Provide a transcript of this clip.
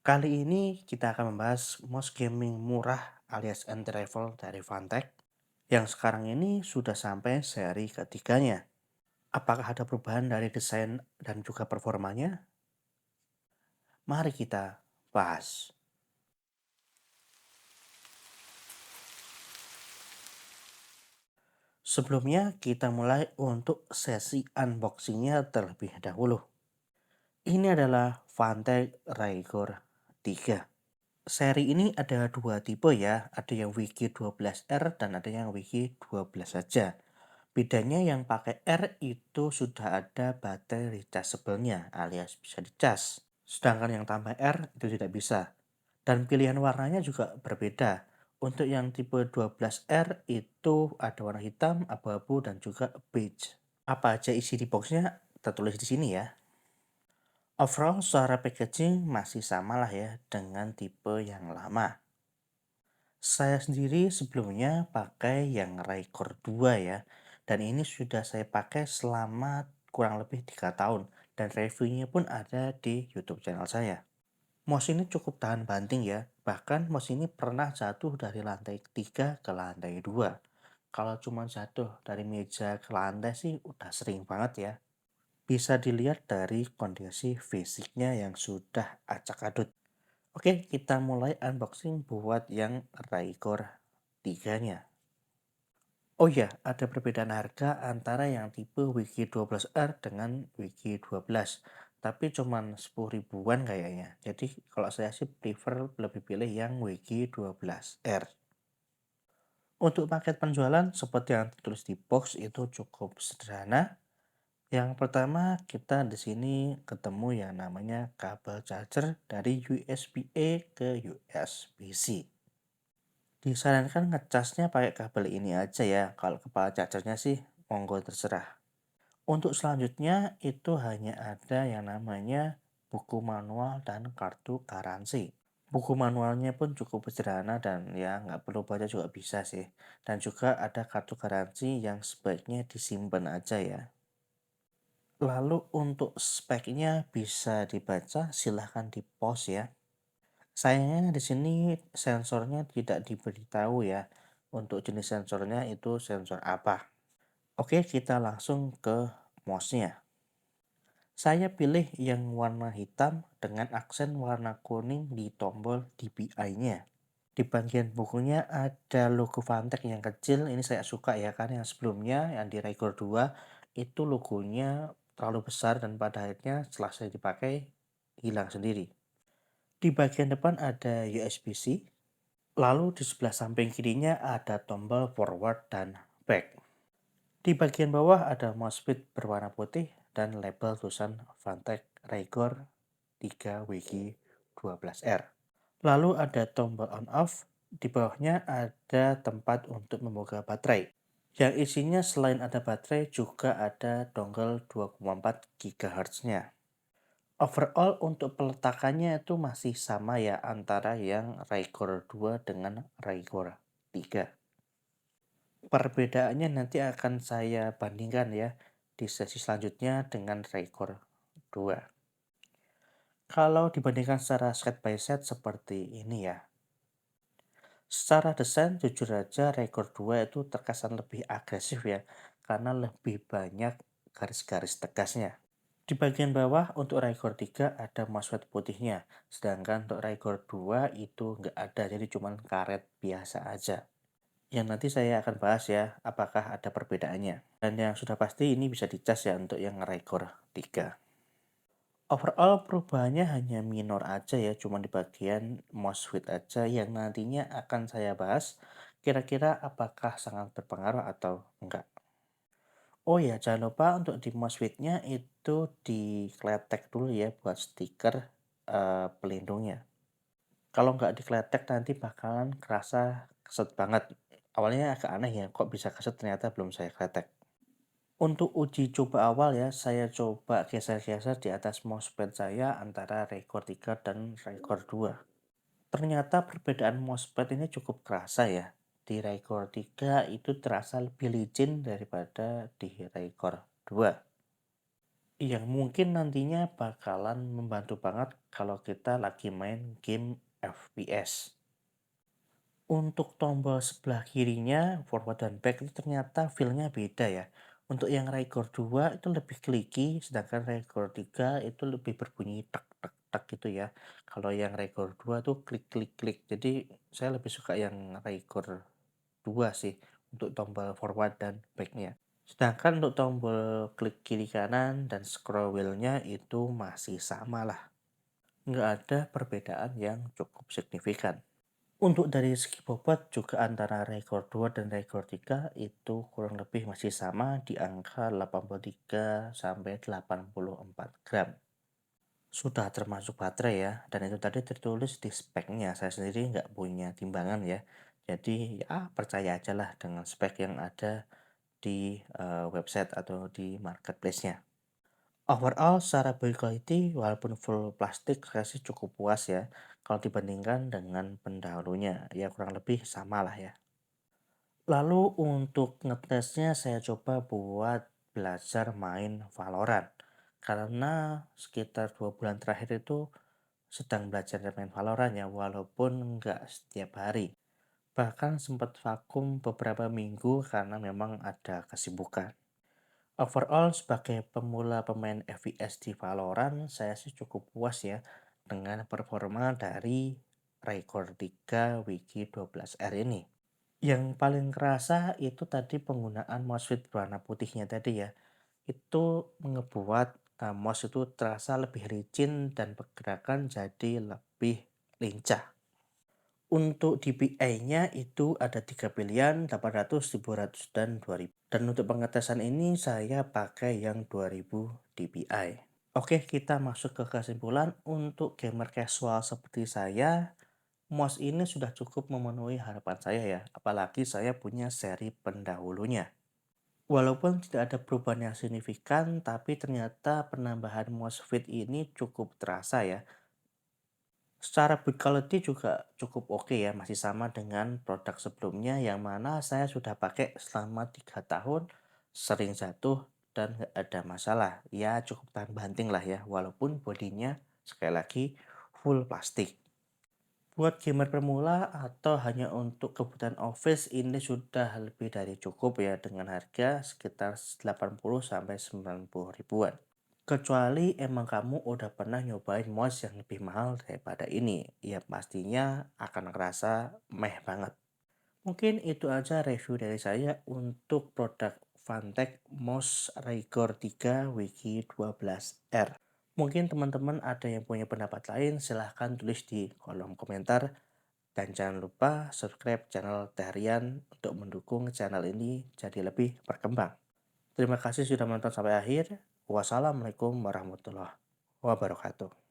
Kali ini kita akan membahas mouse gaming murah alias entry level dari Fantech yang sekarang ini sudah sampai seri ketiganya. Apakah ada perubahan dari desain dan juga performanya? Mari kita bahas. Sebelumnya kita mulai untuk sesi unboxingnya terlebih dahulu. Ini adalah Fantech Raigor 3. Seri ini ada dua tipe ya, ada yang WG12R dan ada yang WG12 saja. Bedanya yang pakai R itu sudah ada baterai rechargeable-nya alias bisa dicas. Sedangkan yang tambah R itu tidak bisa. Dan pilihan warnanya juga berbeda. Untuk yang tipe 12R itu ada warna hitam, abu-abu, dan juga beige. Apa aja isi di boxnya tertulis di sini ya. Overall secara packaging masih sama lah ya dengan tipe yang lama. Saya sendiri sebelumnya pakai yang Raikor 2 ya. Dan ini sudah saya pakai selama kurang lebih 3 tahun. Dan reviewnya pun ada di YouTube channel saya. Mouse ini cukup tahan banting ya. Bahkan mouse ini pernah jatuh dari lantai 3 ke lantai 2. Kalau cuma jatuh dari meja ke lantai sih udah sering banget ya. Bisa dilihat dari kondisi fisiknya yang sudah acak adut. Oke, kita mulai unboxing buat yang Raigor 3-nya. Oh ya, ada perbedaan harga antara yang tipe WG12R dengan WG12. Tapi cuman 10 ribuan kayaknya. Jadi kalau saya sih prefer lebih pilih yang WG12R. Untuk paket penjualan seperti yang tertulis di box itu cukup sederhana. Yang pertama kita di sini ketemu yang namanya kabel charger dari USB-A ke USB-C. Disarankan ngecasnya pakai kabel ini aja ya. Kalau kepala chargernya sih monggo terserah. Untuk selanjutnya itu hanya ada yang namanya buku manual dan kartu garansi. Buku manualnya pun cukup sederhana dan ya nggak perlu baca juga bisa sih. Dan juga ada kartu garansi yang sebaiknya disimpan aja ya. Lalu untuk speknya bisa dibaca, silahkan di pause ya. Sayangnya di sini sensornya tidak diberitahu ya. Untuk jenis sensornya itu sensor apa. Oke, kita langsung ke mouse-nya. Saya pilih yang warna hitam dengan aksen warna kuning di tombol DPI-nya. Di bagian bukunya ada logo Fantech yang kecil. Ini saya suka ya, karena yang sebelumnya yang di Raigor 2 itu logonya terlalu besar dan pada akhirnya setelah saya dipakai hilang sendiri. Di bagian depan ada USB-C. Lalu di sebelah samping kirinya ada tombol forward dan back. Di bagian bawah ada mousepad berwarna putih dan label tulisan Fantech Raigor 3 WG12R. Lalu ada tombol on off, di bawahnya ada tempat untuk membuka baterai. Yang isinya selain ada baterai juga ada dongle 2,4 GHz-nya. Overall untuk peletakannya itu masih sama ya antara yang Raigor 2 dengan Raigor 3. Perbedaannya nanti akan saya bandingkan ya di sesi selanjutnya dengan Raigor 2. Kalau dibandingkan secara set by set seperti ini ya. Secara desain jujur aja Raigor 2 itu terkesan lebih agresif ya karena lebih banyak garis-garis tegasnya. Di bagian bawah untuk Raigor 3 ada mousepad putihnya, sedangkan untuk Raigor 2 itu nggak ada, jadi cuma karet biasa aja. Yang nanti saya akan bahas ya, apakah ada perbedaannya. Dan yang sudah pasti ini bisa dicas ya untuk yang Raigor 3. Overall perubahannya hanya minor aja ya, cuma di bagian mousepad aja yang nantinya akan saya bahas kira-kira apakah sangat berpengaruh atau enggak. Oh ya, jangan lupa untuk di mousepad-nya itu dikletek dulu ya buat stiker pelindungnya. Kalau nggak dikletek nanti bakalan kerasa keset banget. Awalnya agak aneh ya, kok bisa keset ternyata belum saya kletek. Untuk uji coba awal ya, saya coba geser-geser di atas mousepad saya antara Raigor 3 dan Raigor 2. Ternyata perbedaan mousepad ini cukup kerasa ya. Di Raigor 3 itu terasa lebih licin daripada di Raigor 2. Yang mungkin nantinya bakalan membantu banget kalau kita lagi main game FPS. Untuk tombol sebelah kirinya, forward dan back itu ternyata feel-nya beda ya. Untuk yang Rigor 2 itu lebih clicky, sedangkan Rigor 3 itu lebih berbunyi tek tek tek gitu ya. Kalau yang Rigor 2 tuh klik klik klik. Jadi saya lebih suka yang Rigor 2 sih untuk tombol forward dan back-nya. Sedangkan untuk tombol klik kiri kanan dan scroll wheel-nya itu masih sama lah. Nggak ada perbedaan yang cukup signifikan. Untuk dari segi bobot juga antara Rekor 2 dan Rekor 3 itu kurang lebih masih sama di angka 83 sampai 84 gram. Sudah termasuk baterai ya, dan itu tadi tertulis di speknya. Saya sendiri nggak punya timbangan ya. Jadi ya percaya aja lah dengan spek yang ada di website atau di marketplace-nya. Overall secara build quality walaupun full plastik saya sih cukup puas ya kalau dibandingkan dengan pendahulunya ya kurang lebih sama lah ya. Lalu untuk ngetesnya saya coba buat belajar main Valorant karena sekitar 2 bulan terakhir itu sedang belajar main Valorant ya walaupun nggak setiap hari. Bahkan sempat vakum beberapa minggu karena memang ada kesibukan. Overall sebagai pemula pemain FPS di Valorant, saya sih cukup puas ya dengan performa dari Raikor 3 Wiki 12R ini. Yang paling kerasa itu tadi penggunaan mousepad berwarna putihnya tadi ya. Itu ngebuat mouse itu terasa lebih licin dan pergerakan jadi lebih lincah. Untuk DPI-nya itu ada 3 pilihan, 800, 1500, dan 2000. Dan untuk pengetesan ini saya pakai yang 2000 DPI. Oke, kita masuk ke kesimpulan. Untuk gamer casual seperti saya, mouse ini sudah cukup memenuhi harapan saya ya. Apalagi saya punya seri pendahulunya. Walaupun tidak ada perubahan yang signifikan, tapi ternyata penambahan mouse fit ini cukup terasa ya. Secara build quality juga cukup oke ya, masih sama dengan produk sebelumnya yang mana saya sudah pakai selama 3 tahun, sering jatuh dan nggak ada masalah. Ya cukup tahan banting lah ya, walaupun bodinya sekali lagi full plastik. Buat gamer pemula atau hanya untuk kebutuhan office ini sudah lebih dari cukup ya dengan harga sekitar 80 sampai 90 ribuan. Kecuali emang kamu udah pernah nyobain mouse yang lebih mahal daripada ini, ya pastinya akan ngerasa meh banget. Mungkin itu aja review dari saya untuk produk Fantech Mouse Rigor 3 Wiki 12R. Mungkin teman-teman ada yang punya pendapat lain, silahkan tulis di kolom komentar. Dan jangan lupa subscribe channel Tehrian untuk mendukung channel ini jadi lebih berkembang. Terima kasih sudah menonton sampai akhir. Wassalamualaikum warahmatullahi wabarakatuh.